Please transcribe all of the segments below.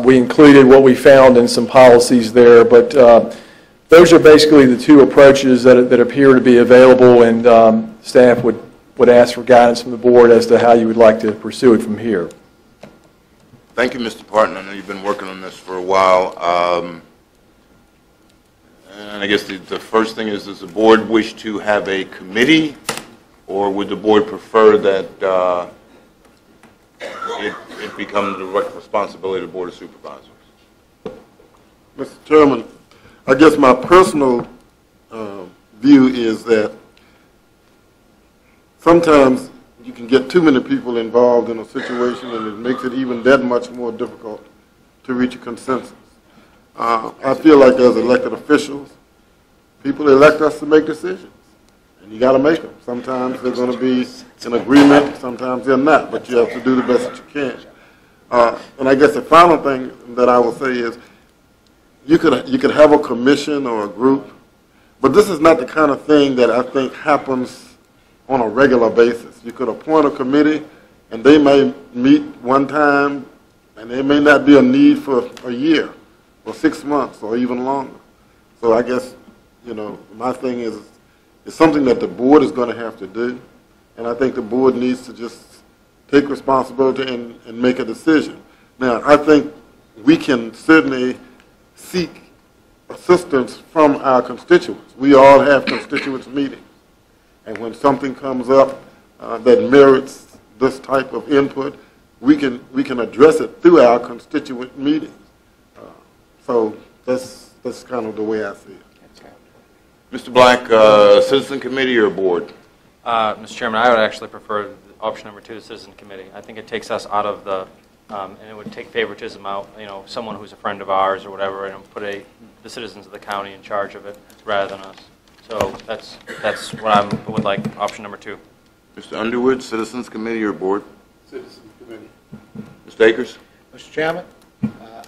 we included what we found in some policies there. But those are basically the two approaches that appear to be available, and staff would ask for guidance from the board as to how you would like to pursue it from here. Thank you, Mr. Parton. I know you've been working on this for a while. And I guess the first thing is, does the board wish to have a committee, or would the board prefer that it become the direct responsibility of the Board of Supervisors? Mr. Chairman, I guess my personal view is that sometimes you can get too many people involved in a situation, and it makes it even that much more difficult to reach a consensus. I feel like as elected officials, people elect us to make decisions, and you got to make them. Sometimes they're going to be in agreement, sometimes they're not, but you have to do the best that you can. And I guess the final thing that I will say is, you could have a commission or a group, but this is not the kind of thing that I think happens on a regular basis. You could appoint a committee, and they may meet one time, and there may not be a need for a year or 6 months or even longer. So I guess, you know, my thing is, it's something that the board is going to have to do, and I think the board needs to just take responsibility and make a decision. Now, I think we can certainly seek assistance from our constituents. We all have constituents meetings, and when something comes up that merits this type of input, we can address it through our constituent meetings. So that's kind of the way I see it. Mr. Black, Citizen Committee or Board? Mr. Chairman, I would actually prefer option number 2, the Citizen Committee. I think it takes us out of the, and it would take favoritism out, you know, someone who's a friend of ours or whatever, and put the citizens of the county in charge of it rather than us. So that's what I would like, option number 2. Mr. Underwood, Citizens Committee or Board? Citizens Committee. Mr. Akers? Mr. Chairman,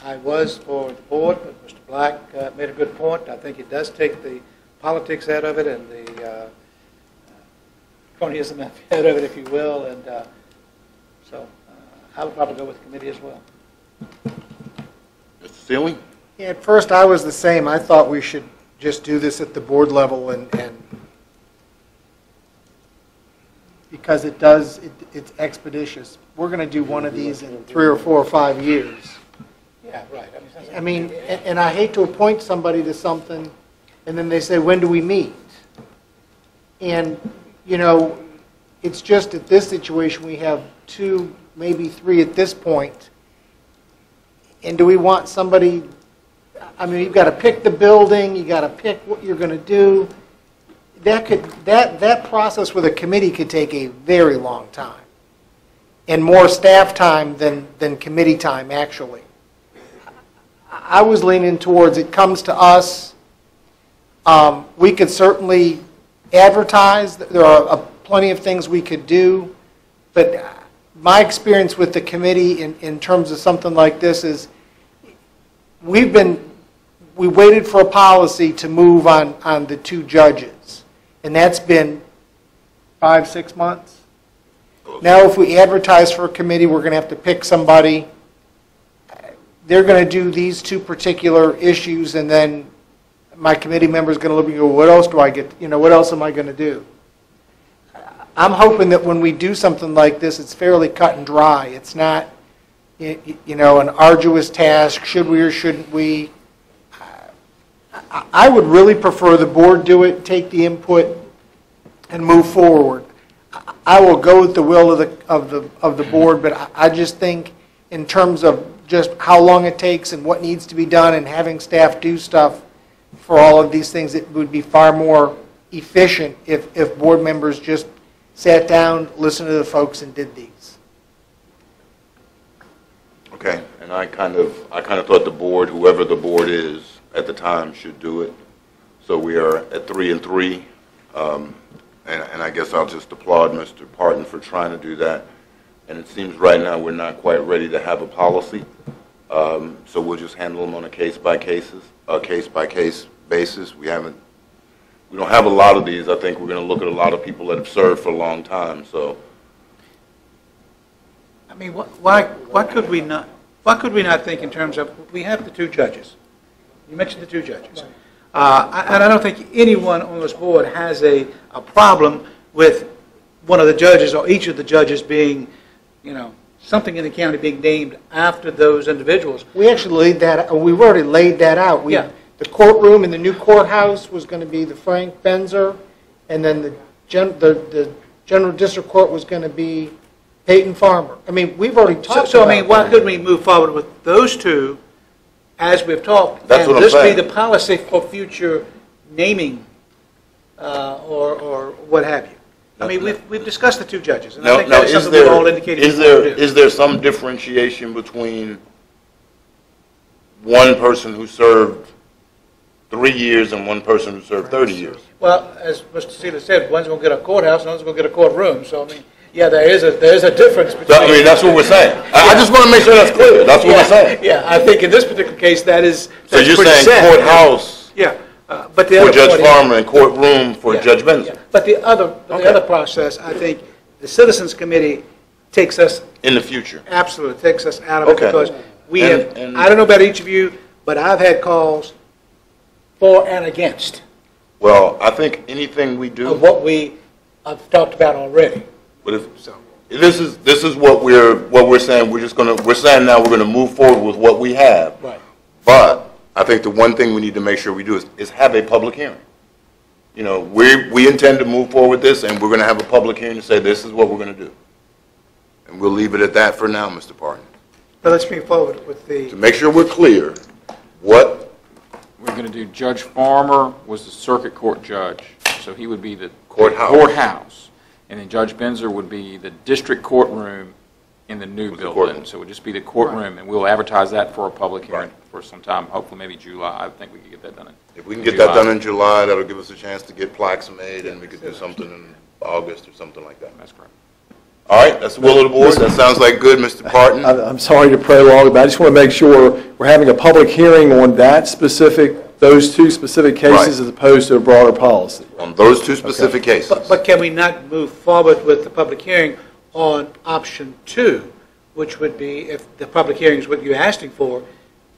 I was for the board, but Mr. Black made a good point. I think it does take the politics out of it and the cronyism out of it, if you will, and so I would probably go with the committee as well. Mr. Sealy? Yeah, at first I was the same. I thought we should just do this at the board level, and because it's expeditious. We're going to do one of these in 3 or 4 or 5 years. Yeah, right. I mean, and I hate to appoint somebody to something, and then they say, when do we meet? And, you know, it's just at this situation we have 2, maybe 3 at this point. And do we want somebody, I mean, you've got to pick the building, you've got to pick what you're going to do. That process with a committee could take a very long time, and more staff time than committee time, actually. I was leaning towards it comes to us. We could certainly advertise. There are plenty of things we could do, but my experience with the committee in terms of something like this is we waited for a policy to move on the 2 judges, and that's been 5, 6 months. Now if we advertise for a committee, we're going to have to pick somebody. They're going to do these 2 particular issues, and then my committee member is going to look and go, what else do I get, you know, what else am I going to do? I'm hoping that when we do something like this, it's fairly cut and dry. It's not, you know, an arduous task, should we or shouldn't we. I would really prefer the board do it, take the input, and move forward. I will go with the will of the board, but I just think in terms of just how long it takes and what needs to be done and having staff do stuff for all of these things, it would be far more efficient if board members just sat down, listened to the folks, and did these. Okay, and I kind of thought the board, whoever the board is at the time, should do it. So we are at 3 and 3, and I guess I'll just applaud Mr. Parton for trying to do that. And it seems right now we're not quite ready to have a policy, so we'll just handle them on a case-by-case basis. We don't have a lot of these. I think we're going to look at a lot of people that have served for a long time. So, I mean, why could we not? why could we not think in terms of, we have the two judges. You mentioned the two judges. And I don't think anyone on this board has a problem with one of the judges or each of the judges being, something in the county being named after those individuals. We actually laid that, we've already laid that out. Yeah. The courtroom in the new courthouse was going to be the Frank Benzer, and then the general district court was going to be Peyton Farmer. I mean, we've already talked So, about why that. couldn't we move forward with those two as we've talked? That's what I'm And saying. this be the policy for future naming or what have you? I mean, we've discussed the two judges, and I think that's something we've all indicated. Is there some differentiation between one person who served 3 years and one person who served 30 years? Well, as Mr. Seeley said, one's going to get a courthouse, and one's going to get a courtroom. So, I mean, yeah, there is a difference between. I mean, that's what we're saying. I just want to make sure that's clear. That's what we're saying. Yeah, I think in this particular case, So that's you're pretty saying set. courthouse Yeah, but the for other Judge point is- Farmer and courtroom for Yeah, Judge Benson? yeah. But the Okay. other process, I think, the Citizens Committee takes us, In the future? absolutely takes us out of it, Okay. because we And- have, I don't know about each of you, but I've had calls for and against Well, I think anything we do. of what we have talked about already. But if, this is what we're saying, we're saying now we're gonna move forward with what we have. Right. But I think the one thing we need to make sure we do is have a public hearing. We intend to move forward with this, and we're gonna have a public hearing to say this is what we're gonna do. And we'll leave it at that for now, Mr. Parton. But let's move forward with To the, make sure we're clear, what, We're going to do Judge Farmer was the circuit court judge, so he would be the Courthouse. courthouse. And then Judge Benzer would be the district courtroom in the new Was the building. courtroom. So it would just be the courtroom, and we'll advertise that for a public hearing for some time, hopefully maybe July. I think we could get that done in if we can get that done in July, that'll give us a chance to get plaques made, and we could do something in August or something like that. That's correct. All right, that's the will of the board. That sounds like good, Mr. Parton. I'm sorry to prolong, but I just want to make sure we're having a public hearing on those two specific cases Right. as opposed to a broader policy. On those two specific cases. but can we not move forward with the public hearing on option 2, which would be, if the public hearing is what you're asking for,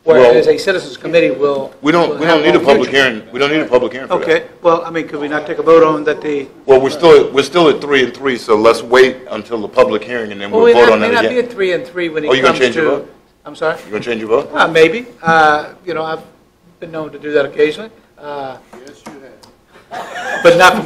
whereas a Citizens Committee will. We don't have need a more public future. hearing, we don't need a public hearing for that. Okay, well, I mean, could we not take a vote on that Well, we're still at 3 and 3, so let's wait until the public hearing and then Well, we'll we vote on may that not be again. at 3 and 3 when it Oh, comes you to. gonna change your vote? I'm sorry? You gonna change your vote? Maybe. I've been known to do that occasionally. Yes, you have. But not for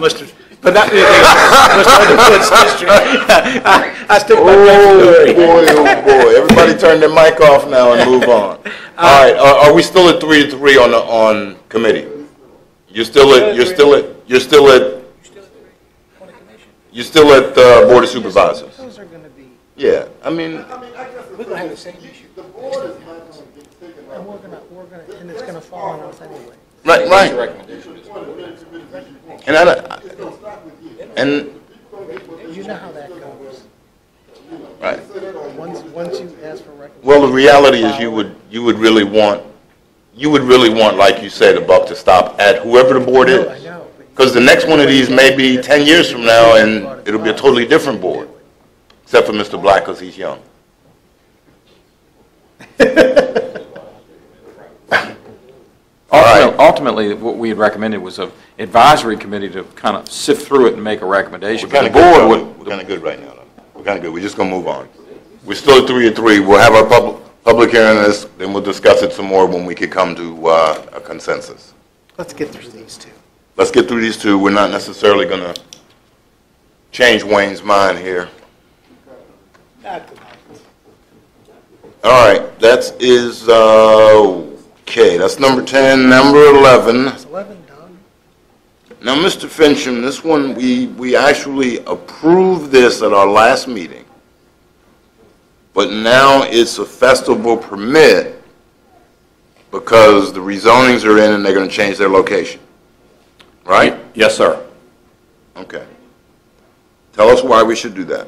but not for Mr. Underwood's district. I stick by my story. Oh, boy, everybody turn their mic off now and move on. All right, are we still at 3 to 3 on committee? You're still at Board of Supervisors? Those are going to be, Yeah, I mean, We're going to have the same issue. The board is not going to get taken and and it's going to fall on us anyway. right. And You know how that goes. right. Once you ask for recognition. Well, the reality is you would really want, like you said, the buck to stop at whoever the board I is. know. Because the next one of these may be 10 years from now, and it'll be a totally different board, except for Mr. Black, because he's young. Ultimately, what we had recommended was an advisory committee to kind of sift through it and make a recommendation. We're kind of The board good, would- we're kind of good right now, though. We're kind of good. We're just going to move on. We're still at 3 and 3. We'll have our public hearing on this, then we'll discuss it some more when we could come to a consensus. Let's get through these two. Let's get through these two. We're not necessarily going to change Wayne's mind here. All right, that is, okay, that's number 10. Number 11. Is 11 done? Now, Mr. Fincham, this one, we actually approved this at our last meeting, but now it's a festival permit because the rezonings are in and they're going to change their location, right? Yes, sir. Okay. Tell us why we should do that.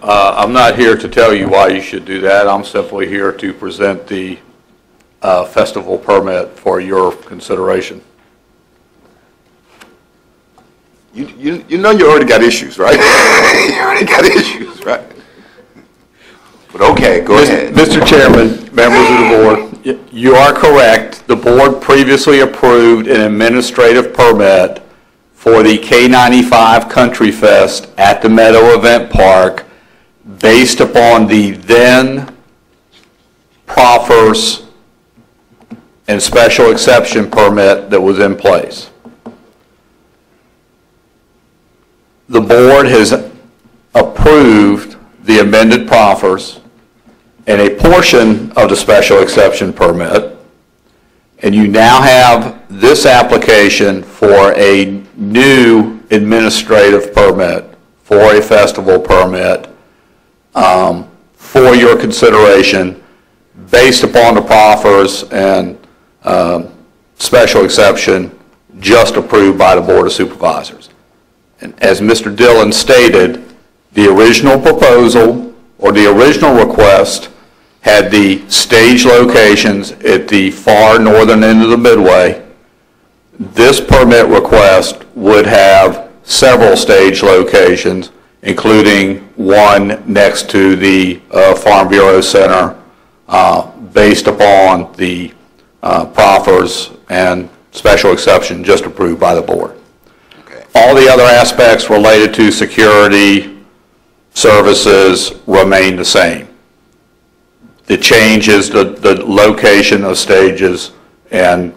I'm not here to tell you why you should do that. I'm simply here to present the festival permit for your consideration. You know you already got issues, right? You already got issues, right? Okay, go ahead. Mr. Chairman, members of the board, you are correct. The board previously approved an administrative permit for the K95 Country Fest at the Meadow Event Park based upon the then proffers and special exception permit that was in place. The board has approved the amended proffers and a portion of the special exception permit, and you now have this application for a new administrative permit for a festival permit for your consideration based upon the proffers and special exception just approved by the Board of Supervisors. And as Mr. Dillon stated, the original proposal or the original request had the stage locations at the far northern end of the Midway. This permit request would have several stage locations, including one next to the Farm Bureau Center, based upon the proffers and special exception just approved by the board. Okay. All the other aspects related to security services remain the same. The change is the location of stages and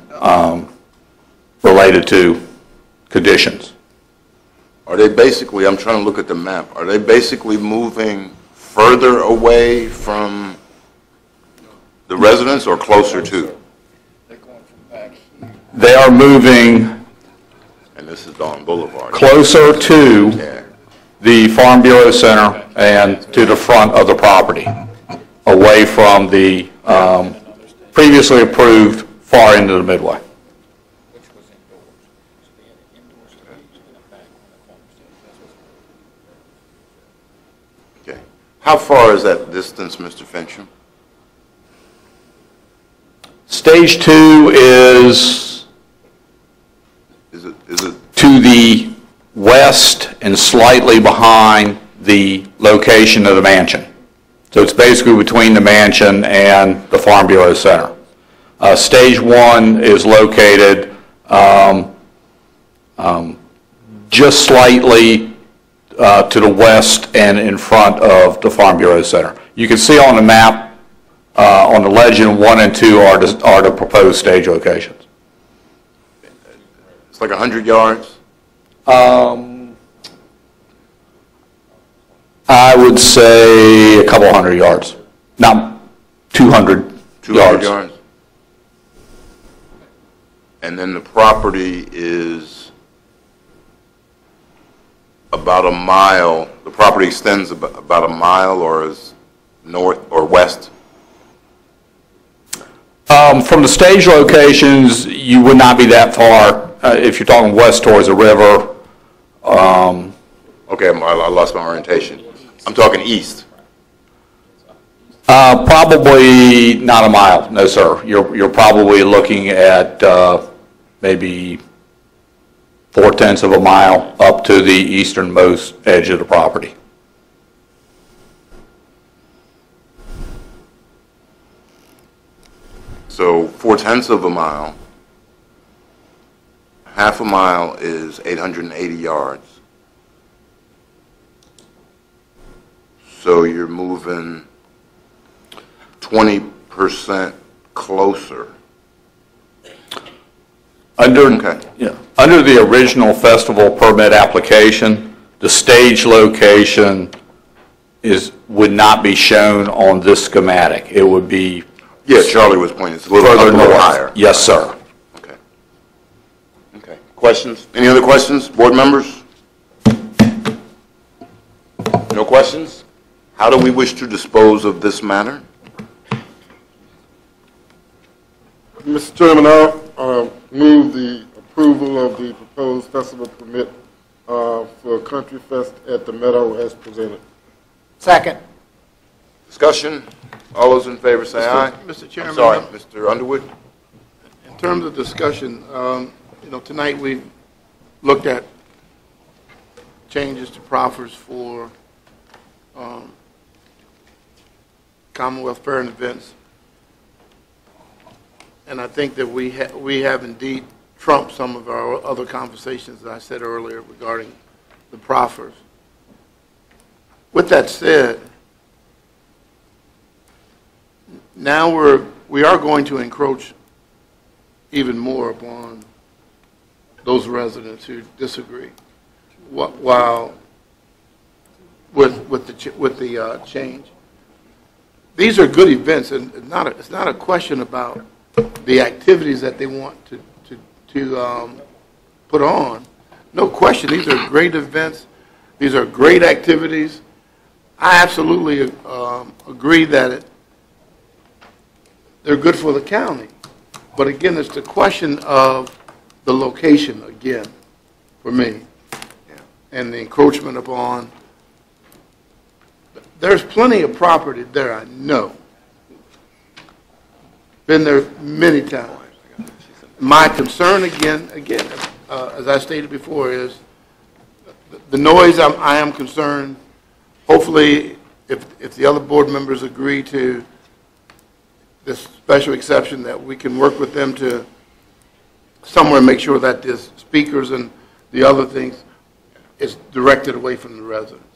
related to conditions. Are they basically, I'm trying to look at the map, are they basically moving further away from the residents or closer to? They are moving And this is Dawn Boulevard. closer to Yeah. the Farm Bureau Center and to the front of the property, away from the previously approved far end of the Midway. Okay. How far is that distance, Mr. Fincham? Stage 2 is Is it, to the west and slightly behind the location of the mansion. So it's basically between the mansion and the Farm Bureau Center. Stage 1 is located just slightly to the west and in front of the Farm Bureau Center. You can see on the map, on the legend, 1 and 2 are the proposed stage locations. it's like 100 yards? I would say a couple hundred yards, not 200 200 yards? And then the property is about a mile, the property extends about a mile or is north or west? From the stage locations, you would not be that far. If you're talking west towards the river, Okay, I lost my orientation. I'm talking east. probably not a mile, no, sir. You're probably looking at maybe 4/10 of a mile up to the easternmost edge of the property. So 4/10 of a mile, half a mile is 880 yards. So you're moving 20% closer. Okay. Under the original festival permit application, the stage location would not be shown on this schematic. It would be Yeah, Charlie was pointing, it's a little further up, a little north. higher. Yes, sir. Okay. Okay. Questions? Any other questions, board members? No questions? How do we wish to dispose of this matter? Mr. Chairman, I'll move the approval of the proposed festival permit for Country Fest at the Meadow as presented. Second. Discussion? All those in favor say aye. Mr. Chairman, I'm sorry, Mr. Underwood? in terms of discussion, tonight we've looked at changes to proffers for Commonwealth Fair and Events. And I think that we have indeed trumped some of our other conversations that I said earlier regarding the proffers. With that said, now we are going to encroach even more upon those residents who disagree, while with the change. These are good events, and it's not a question about the activities that they want to put on. No question, these are great events. These are great activities. I absolutely agree that they're good for the county. But again, it's the question of the location again, for me, and the encroachment upon. There's plenty of property there, I know. Been there many times. My concern again, as I stated before, is the noise. I am concerned. Hopefully, if the other board members agree to this special exception, that we can work with them to somewhere make sure that the speakers and the other things is directed away from the residents.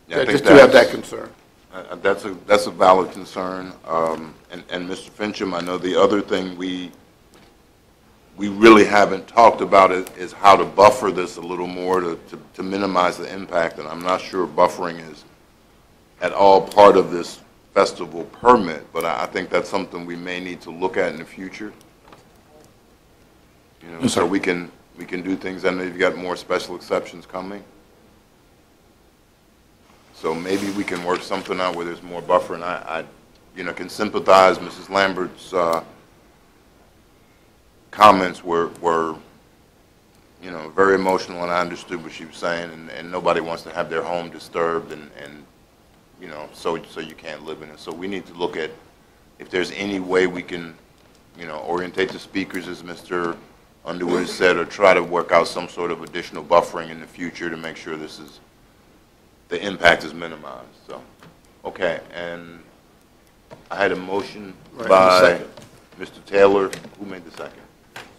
Yeah, Just to have that concern. That's a valid concern. And Mr. Fincham, I know the other thing we really haven't talked about is how to buffer this a little more to minimize the impact. And I'm not sure buffering is at all part of this festival permit, but I think that's something we may need to look at in the future. You know, so we can do things. I know you've got more special exceptions coming. So maybe we can work something out where there's more buffer, and I can sympathize. Mrs. Lambert's comments were very emotional, and I understood what she was saying, and nobody wants to have their home disturbed, and so you can't live in it. So we need to look at if there's any way we can, orientate the speakers, as Mr. Underwood said, or try to work out some sort of additional buffering in the future to make sure the impact is minimized. So, okay, and I had a motion by Mr. Taylor, who made the second,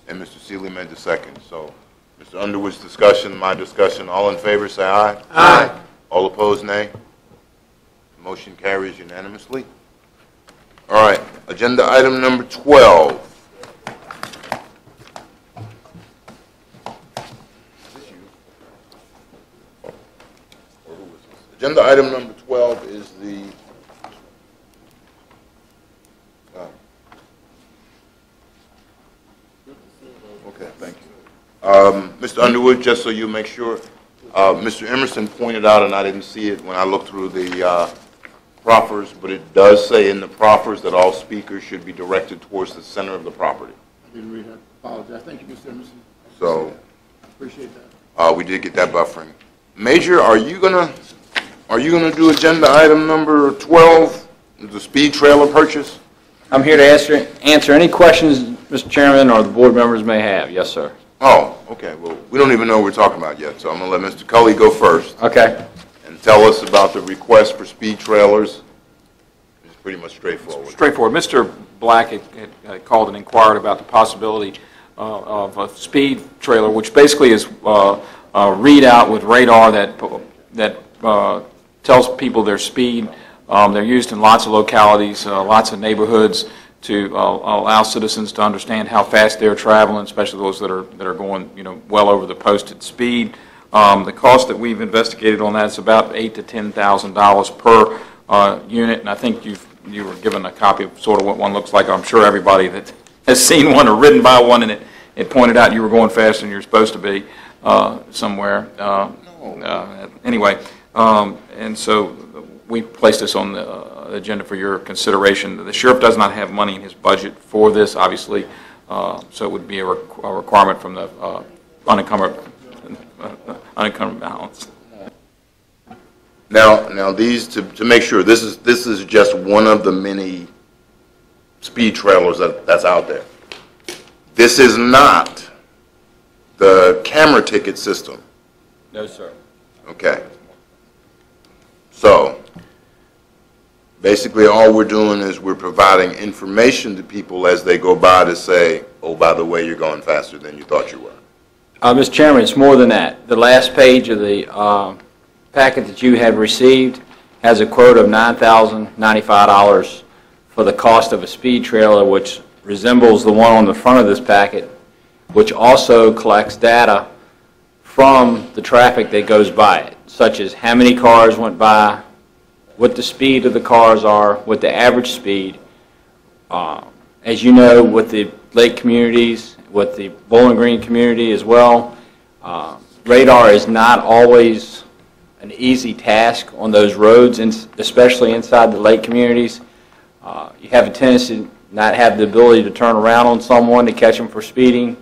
and Mr. Seeley made the second. So, Mr. Underwood's discussion, my discussion, all in favor, say aye. Aye. All opposed, nay. Motion carries unanimously. All right, agenda item number 12. Agenda item number 12 is the okay, thank you. Mr. Underwood, just so you make sure, Mr. Emerson pointed out, and I didn't see it when I looked through the proffers, but it does say in the proffers that all speakers should be directed towards the center of the property. I didn't read that. Apologize. Thank you, Mr. Emerson. So, Appreciate that. we did get that buffering. Major, are you gonna do agenda item number 12, the speed trailer purchase? I'm here to answer any questions Mr. Chairman or the board members may have. Yes, sir. Oh, okay. Well, we don't even know what we're talking about yet, so I'm going to let Mr. Cully go first Okay. and tell us about the request for speed trailers. It's pretty much straightforward. Straightforward. Mr. Black had called and inquired about the possibility of a speed trailer, which basically is a readout with radar that tells people their speed. They're used in lots of localities, lots of neighborhoods, to allow citizens to understand how fast they're traveling, especially those that are going, well over the posted speed. The cost that we've investigated on that is about $8,000 to $10,000 per unit, and I think you were given a copy of sort of what one looks like. I'm sure everybody that has seen one or ridden by one, and it pointed out you were going faster than you're supposed to be somewhere. Anyway. And so we placed this on the agenda for your consideration. The sheriff does not have money in his budget for this, obviously, so it would be a requirement from the unencumbered balance. Now these, to make sure, this is just one of the many speed trailers that's out there. This is not the camera ticket system. No, sir. Okay. So, Basically, all we're doing is we're providing information to people as they go by to say, oh, by the way, you're going faster than you thought you were. Mr. Chairman, it's more than that. The last page of the packet that you have received has a quote of $9,095 for the cost of a speed trailer, which resembles the one on the front of this packet, which also collects data from the traffic that goes by it, such as how many cars went by, what the speed of the cars are, what the average speed. As you know, with the lake communities, with the Bowling Green community as well, radar is not always an easy task on those roads, especially inside the lake communities. You have a tendency to not have the ability to turn around on someone to catch them for speeding.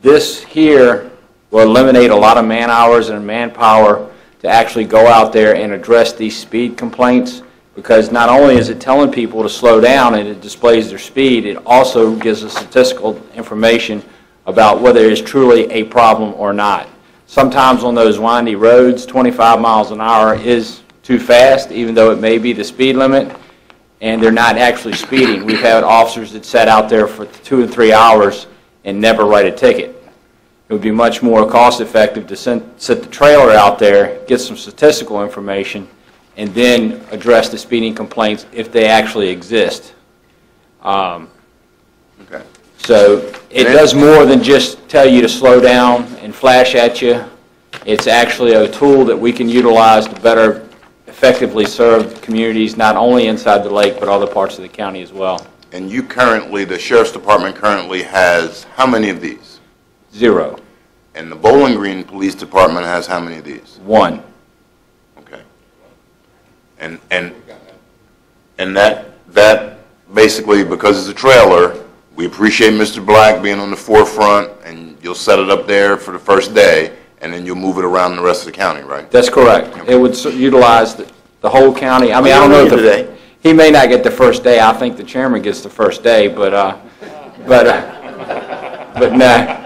This here will eliminate a lot of man hours and manpower to actually go out there and address these speed complaints, because not only is it telling people to slow down and it displays their speed, it also gives us statistical information about whether it's truly a problem or not. Sometimes on those windy roads, 25 miles an hour is too fast, even though it may be the speed limit, and they're not actually speeding. We've had officers that sat out there for 2 and 3 hours and never write a ticket. It would be much more cost-effective to sit the trailer out there, get some statistical information, and then address the speeding complaints if they actually exist. Okay. So it does more than just tell you to slow down and flash at you. It's actually a tool that we can utilize to better effectively serve communities, not only inside the lake, but other parts of the county as well. And you currently, the Sheriff's Department currently has how many of these? 0. And the Bowling Green Police Department has how many of these? 1. Okay. And that basically, because it's a trailer, we appreciate Mr. Black being on the forefront, and you'll set it up there for the first day, and then you'll move it around the rest of the county, right? That's correct. It would utilize the whole county. I mean, I don't know if he may not get the first day. I think the chairman gets the first day, but nah.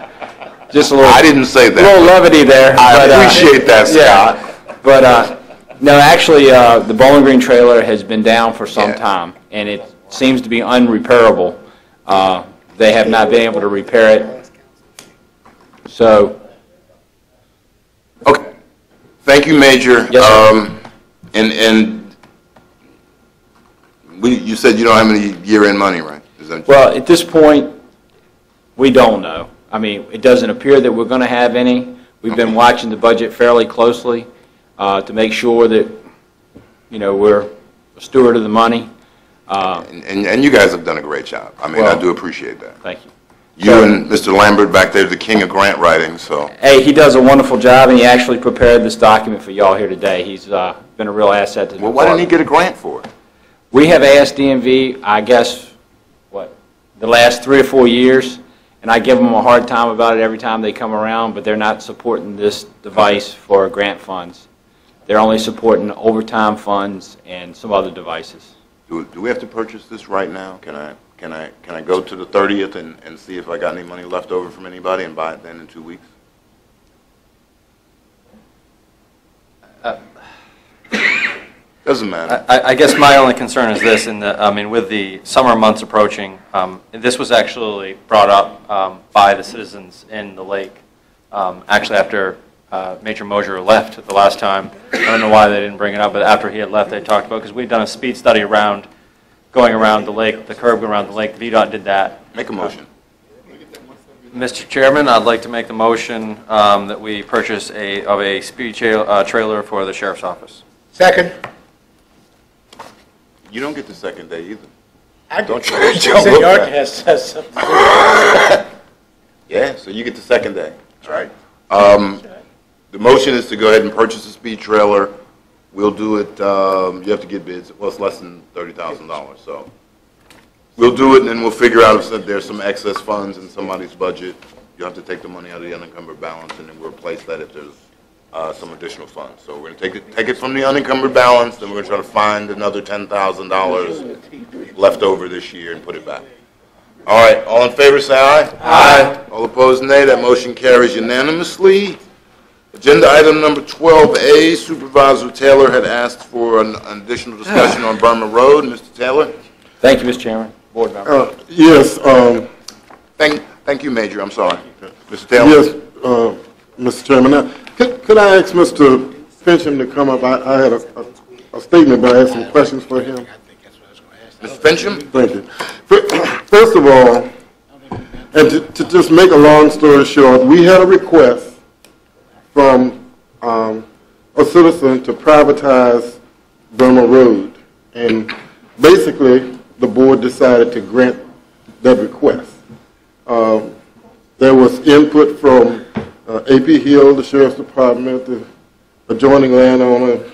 Just a little. I didn't say that. A little levity there. I appreciate that, Scott. Yeah, but no, actually, the Bowling Green trailer has been down for some time, and it seems to be unrepairable. They have not been able to repair it. So. Okay. Thank you, Major. Yes, sir. You said you don't have any year-end money, right? Well, at this point, we don't know. I mean, it doesn't appear that we're going to have any. We've been watching the budget fairly closely to make sure that, we're a steward of the money. And you guys have done a great job. I mean, I do appreciate that. Thank you. You and Mr. Lambert back there, the king of grant writing, so. Hey, he does a wonderful job, and he actually prepared this document for y'all here today. He's been a real asset to the Well, why didn't he get a grant for it? We have asked DMV, I guess, the last 3 or 4 years, and I give them a hard time about it every time they come around, but they're not supporting this device for grant funds. They're only supporting overtime funds and some other devices. Do we have to purchase this right now? Can I go to the 30th and see if I got any money left over from anybody and buy it then in 2 weeks? Doesn't matter. I guess my only concern is this, with the summer months approaching, this was actually brought up by the citizens in the lake, actually after Major Mosier left the last time. I don't know why they didn't bring it up, but after he had left, they talked about, because we've done a speed study going around the lake, the curb going around the lake. The VDOT did that. Make a motion. Mr. Chairman, I'd like to make the motion that we purchase a speed trailer for the sheriff's office. Second. You don't get the second day either. I Don't do. you? Seniority has something to do. Yeah, so you get the second day. All right. The motion is to go ahead and purchase a speed trailer. We'll do it, you have to get bids. Well, it's less than $30,000, so. We'll do it, and then we'll figure out if there's some excess funds in somebody's budget. You'll have to take the money out of the unencumbered balance, and then we'll replace that if there's some additional funds. So we're going to take it from the unencumbered balance, then we're going to try to find another $10,000 left over this year and put it back. All right, all in favor say aye. Aye. All opposed nay. That motion carries unanimously. Agenda item number 12A, Supervisor Taylor had asked for an additional discussion on Burma Road. Mr. Taylor? Thank you, Mr. Chairman. Board member. Yes, Thank you, Major, I'm sorry. Mr. Taylor? yes, Mr. Chairman. Now, could I ask Mr. Fincham to come up? I had a statement, but I had some questions for him. Mr. Fincham? Thank you. First of all, and to just make a long story short, we had a request from a citizen to privatize Burma Road. And basically, the board decided to grant that request. There was input from A.P. Hill, the Sheriff's Department, the adjoining landowner,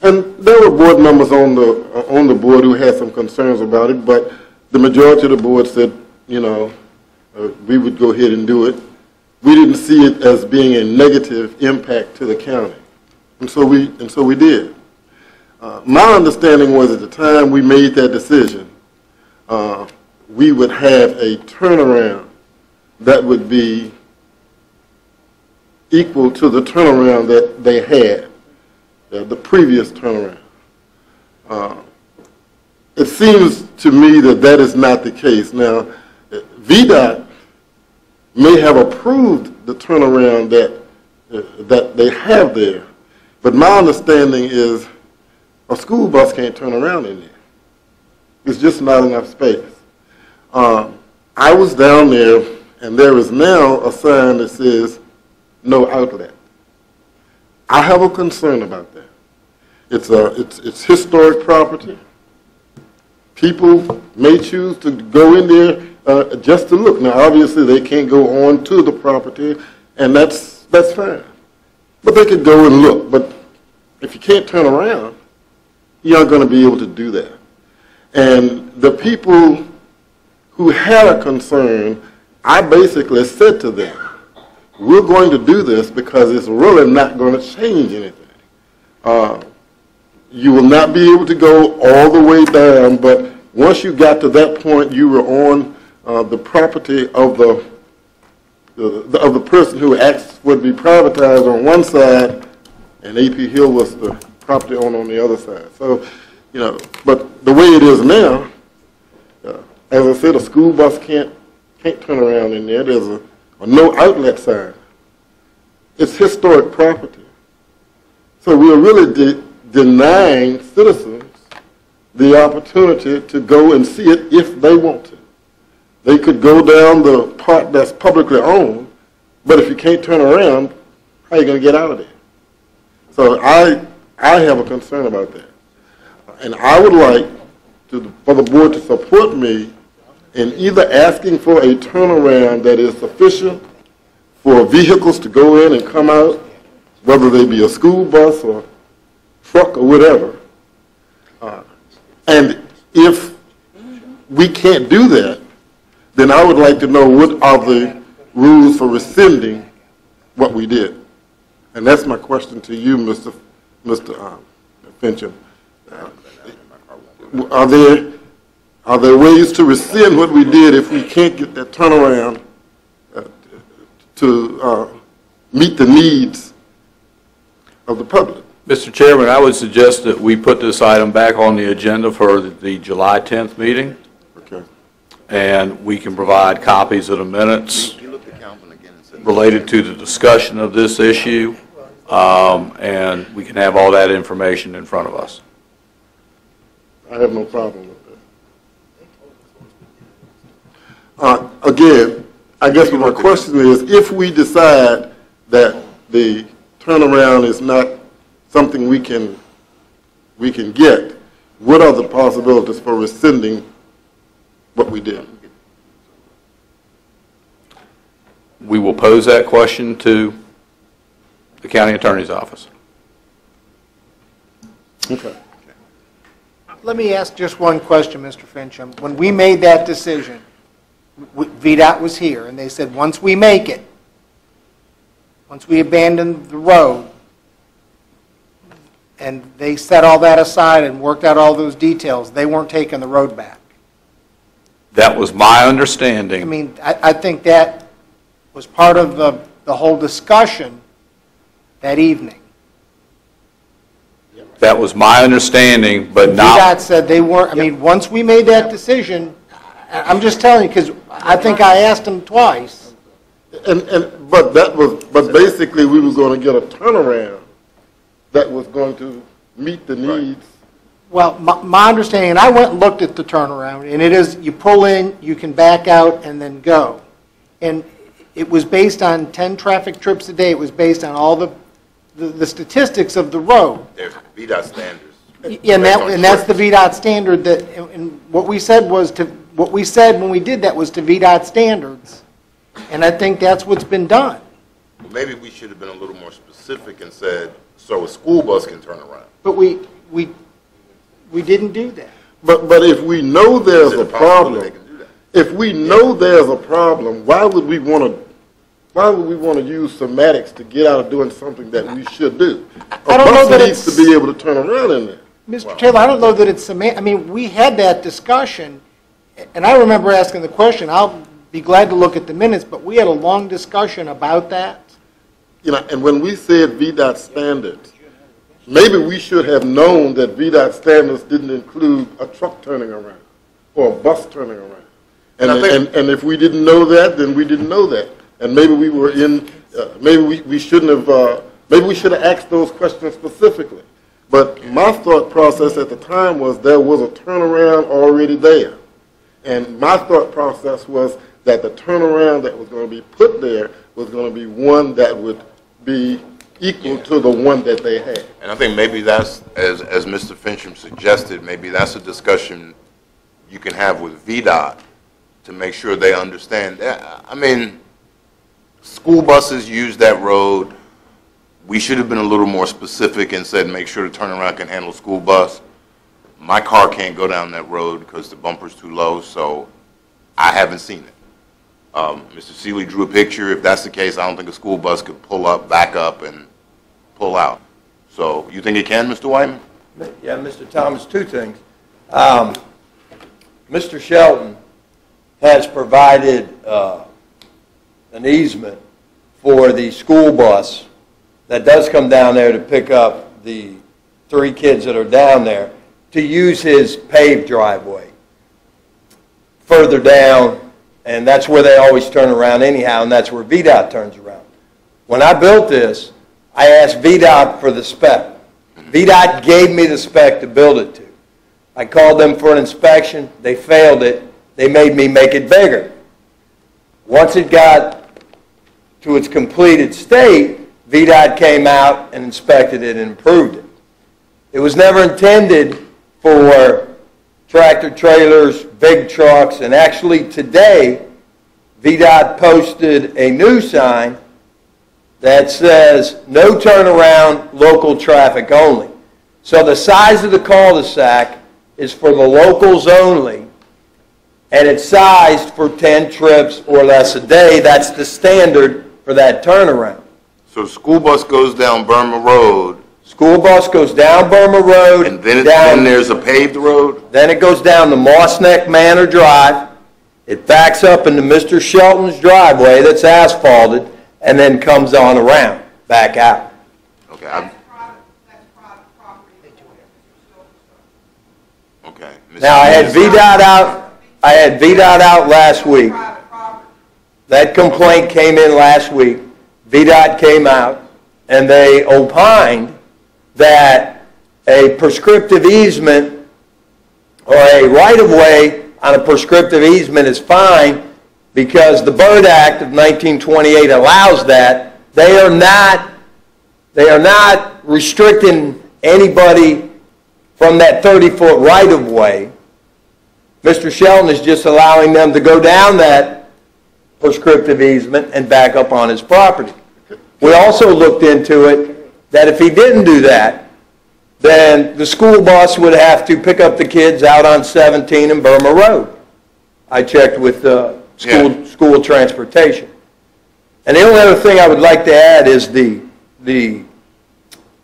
and there were board members on the board who had some concerns about it, but the majority of the board said, you know, we would go ahead and do it. We didn't see it as being a negative impact to the county, and so we did. My understanding was at the time we made that decision, we would have a turnaround that would be equal to the turnaround that they had, the previous turnaround. It seems to me that that is not the case. Now, VDOT may have approved the turnaround that they have there, but my understanding is a school bus can't turn around in there. It's just not enough space. I was down there, and there is now a sign that says no outlet. I have a concern about that. It's historic property. People may choose to go in there just to look. Now, obviously, they can't go on to the property, and that's fine. But they could go and look. But if you can't turn around, you aren't going to be able to do that. And the people who had a concern, I basically said to them, we're going to do this because it's really not going to change anything. You will not be able to go all the way down, but once you got to that point, you were on the property of the person who asked for it to be privatized on one side, and A.P. Hill was the property owner on the other side. So, you know, but the way it is now, as I said, a school bus can't turn around in there. There's a no outlet sign. It's historic property. So we're really denying citizens the opportunity to go and see it if they want to. They could go down the part that's publicly owned, but if you can't turn around, how are you going to get out of there? So I have a concern about that. And I would like for the board to support me in either asking for a turnaround that is sufficient for vehicles to go in and come out, whether they be a school bus or truck or whatever. And if we can't do that, then I would like to know what are the rules for rescinding what we did. And that's my question to you, Mr. Fincham. Are there ways to rescind what we did if we can't get that turnaround to meet the needs of the public? Mr. Chairman, I would suggest that we put this item back on the agenda for the July 10th meeting. Okay. And we can provide copies of the minutes related to the discussion of this issue, and we can have all that information in front of us. I have no problem with that. Again, I guess my question is, if we decide that the turnaround is not something we can get, what are the possibilities for rescinding what we did? We will pose that question to the county attorney's office. Okay. Let me ask just one question, Mr. Fincham. When we made that decision, VDOT was here, and they said, once we make it, once we abandon the road, and they set all that aside and worked out all those details, they weren't taking the road back. That was my understanding. I mean, I think that was part of the whole discussion that evening. That was my understanding, but VDOT not, said they weren't, I mean, once we made that decision, I'm just telling you, because I think I asked them twice. But basically, we were going to get a turnaround that was going to meet the needs. Well, my understanding, and I went and looked at the turnaround, and it is, you pull in, you can back out, and then go. And it was based on 10 traffic trips a day. It was based on all the statistics of the road. There's VDOT standards. Yeah, and that's the VDOT standard that, and what we said was to, what we said when we did that was to VDOT standards. And I think that's what's been done. Maybe we should have been a little more specific and said, so a school bus can turn around. But we didn't do that. But if we know there's Is it a possible they problem, can do that? if we know there's a problem, why would we want to use somatics to get out of doing something that we should do? I don't know that A bus needs to be able to turn around in there. Mr. Taylor, I don't know that it's I mean, we had that discussion, and I remember asking the question. I'll be glad to look at the minutes, but we had a long discussion about that. You know, and when we said VDOT standards, maybe we should have known that VDOT standards didn't include a truck turning around or a bus turning around. And if we didn't know that, then we didn't know that. And maybe we were in, maybe we shouldn't have, maybe we should have asked those questions specifically. But my thought process at the time was there was a turnaround already there. And my thought process was that the turnaround that was going to be put there was going to be one that would be equal to the one that they had. And I think maybe that's, as Mr. Fincham suggested, maybe that's a discussion you can have with VDOT to make sure they understand that. I mean, school buses use that road. We should have been a little more specific and said, make sure the turnaround can handle school bus. My car can't go down that road because the bumper's too low, so I haven't seen it. Mr. Seeley drew a picture. If that's the case, I don't think a school bus could pull up, back up, and pull out. So you think it can, Mr. Whiteman? Yeah, Mr. Thomas, two things. Mr. Shelton has provided an easement for the school bus that does come down there to pick up the 3 kids that are down there to use his paved driveway further down, and that's where they always turn around anyhow, and that's where VDOT turns around. When I built this, I asked VDOT for the spec. VDOT gave me the spec to build it to. I called them for an inspection. They failed it. They made me make it bigger. Once it got to its completed state, VDOT came out and inspected it and improved it. It was never intended for tractor trailers, big trucks, and actually today, VDOT posted a new sign that says, no turnaround, local traffic only. So the size of the cul-de-sac is for the locals only, and it's sized for 10 trips or less a day. That's the standard for that turnaround. So the school bus goes down Burma Road. School bus goes down Burma Road. And then, down, there's a paved road? Then it goes down to Moss Neck Manor Drive. It backs up into Mr. Shelton's driveway that's asphalted, and then comes on around, back out. Okay. Okay. Now, I had VDOT out last week. That complaint came in last week. VDOT came out, and they opined that a prescriptive easement or a right-of-way on a prescriptive easement is fine because the Byrd Act of 1928 allows that. They are not restricting anybody from that 30-foot right-of-way. Mr. Shelton is just allowing them to go down that prescriptive easement and back up on his property. We also looked into it that if he didn't do that, then the school bus would have to pick up the kids out on 17 and Burma Road. I checked with school transportation. And the only other thing I would like to add is the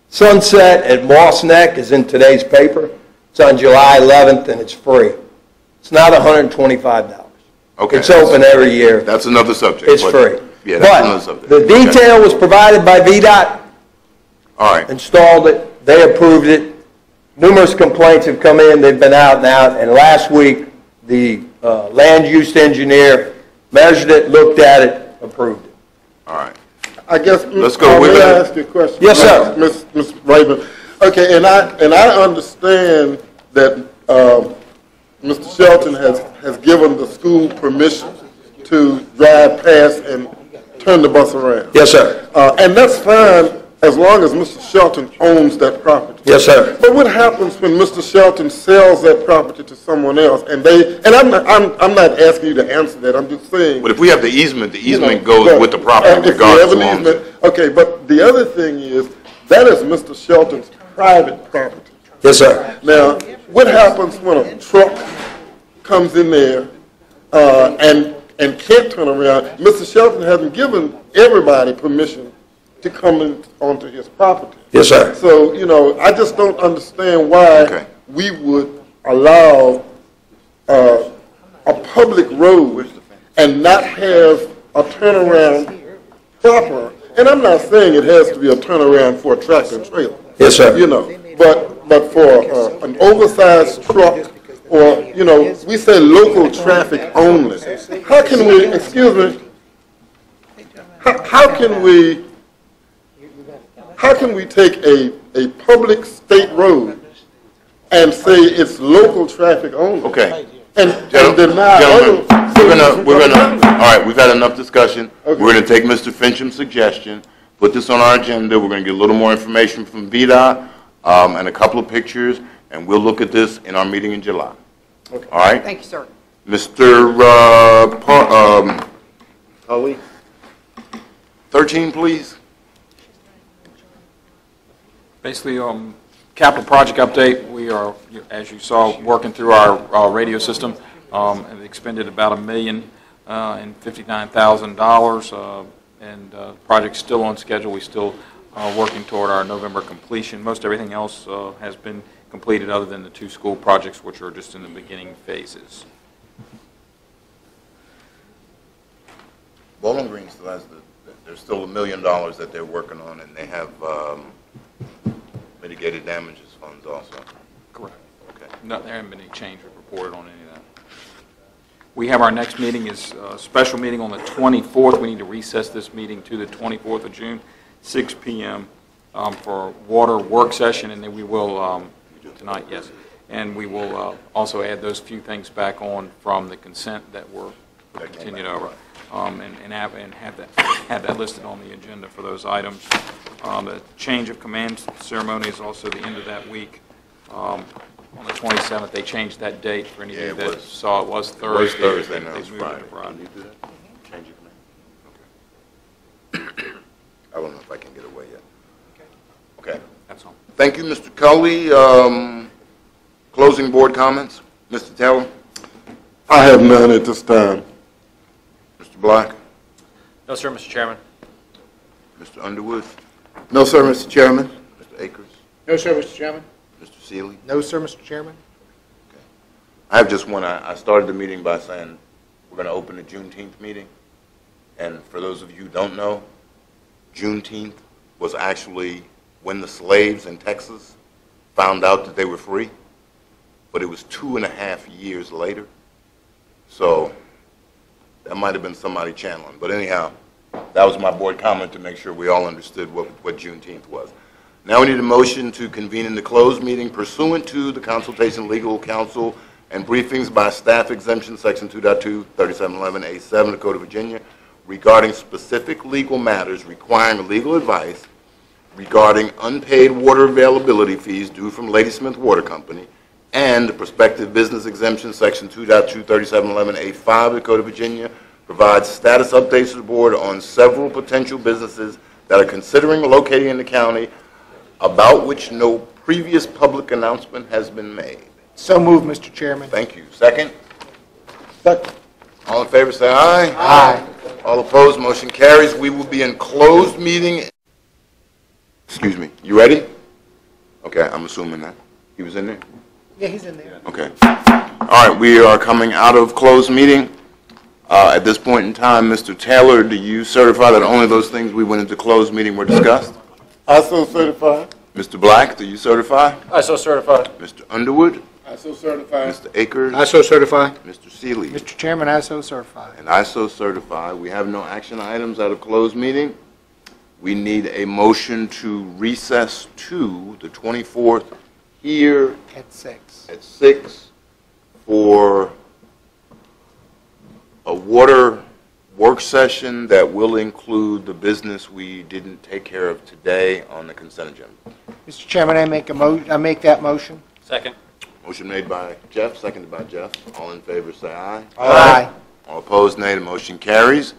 sunset at Moss Neck is in today's paper. It's on July 11th, and it's free. It's not $125. Okay. It's open every year. That's another subject. It's free. Yeah, that's another subject. The detail was provided by VDOT. All right. installed it, they approved it. Numerous complaints have come in, they've been out and out, and last week, the land use engineer measured it, looked at it, approved it. All right. I guess, Let's go with may I it. ask you a question? Yes, sir. Ms. Raymond. Okay, and I understand that Mr. Shelton has given the school permission to drive past and turn the bus around. Yes, sir. And that's fine as long as Mr. Shelton owns that property. Yes, sir. But what happens when Mr. Shelton sells that property to someone else? And I'm not asking you to answer that. I'm just saying. But if we have the easement goes with the property if you regardless have of an who owns it. easement, okay. But the other thing is that is Mr. Shelton's private property. Yes, sir. Now, what happens when a truck comes in there and can't turn around? Mr. Shelton hasn't given everybody permission to come in onto his property. Yes, sir. So, I just don't understand why we would allow a public road and not have a turnaround proper. And I'm not saying it has to be a turnaround for a tractor and trailer. Yes, sir. But for an oversized truck or, we say local traffic only. How can we, excuse me, how can we take a public state road and say it's local traffic only? Okay. And deny Gentlemen, other. all right, we've had enough discussion. Okay. We're going to take Mr. Fincham's suggestion, put this on our agenda. We're going to get a little more information from VDOT and a couple of pictures, and we'll look at this in our meeting in July. Okay. All right? Thank you, sir. Mr. 13, please. Basically, capital project update, we are, as you saw, working through our radio system, and expended about $1,059,000, and the project's still on schedule. We still working toward our November completion. Most everything else has been completed other than the 2 school projects, which are just in the beginning phases. Bowling Green still has there's still $1 million that they're working on, and they have mitigated damages funds also. Correct. Okay. No, there haven't been any change reported on any of that. We have our next meeting is a special meeting on the 24th. We need to recess this meeting to the 24th of June, 6 p.m. For water work session, and then we will, tonight, yes, and we will also add those few things back on from the consent that were continued over, and have that listed on the agenda for those items. The change of command ceremony is also the end of that week. On the 27th, they changed that date for any of you that saw it was Thursday. It was Thursday, now They it's moved it to Friday. Can you do that? Change your command? Okay. I don't know if I can get away yet. Okay. That's all. Thank you, Mr. Cully. Closing board comments? Mr. Taylor? I have none at this time. Mr. Black? No, sir, Mr. Chairman. Mr. Underwood? No, sir, Mr. Chairman. Mr. Akers? No, sir, Mr. Chairman. Mr. Seeley? No, sir, Mr. Chairman. I have just one. I started the meeting by saying we're going to open the Juneteenth meeting. And for those of you who don't know, Juneteenth was actually when the slaves in Texas found out that they were free. But it was 2.5 years later. So that might have been somebody channeling. But anyhow, that was my board comment to make sure we all understood what Juneteenth was. Now we need a motion to convene in the closed meeting pursuant to the consultation of legal counsel and briefings by staff exemption, section 2.2, 3711A7 of the Code of Virginia, regarding specific legal matters requiring legal advice regarding unpaid water availability fees due from Ladysmith Water Company, and the prospective business exemption, section 2.2, 3711A5 of the Code of Virginia, provides status updates to the board on several potential businesses that are considering locating in the county, about which no previous public announcement has been made. So moved, Mr. Chairman. Thank you. Second? Second. All in favor, say aye. Aye. All opposed, motion carries. We will be in closed meeting. Excuse me. You ready? Okay, I'm assuming that. He was in there? Yeah, he's in there. Okay. All right, we are coming out of closed meeting. At this point in time, Mr. Taylor, do you certify that only those things we went into closed meeting were discussed? I so certify. Mr. Black, do you certify? I so certify. Mr. Underwood? I so certify. Mr. Akers? I so certify. Mr. Seeley? Mr. Chairman, I so certify. And I so certify. We have no action items out of closed meeting. We need a motion to recess to the 24th here At 6. at 6 for a water work session that will include the business we didn't take care of today on the consent agenda. Mr. Chairman, I make that motion. Second. Motion made by Jeff, seconded by Jeff. All in favor, say aye. Aye. All opposed, nay. The motion carries.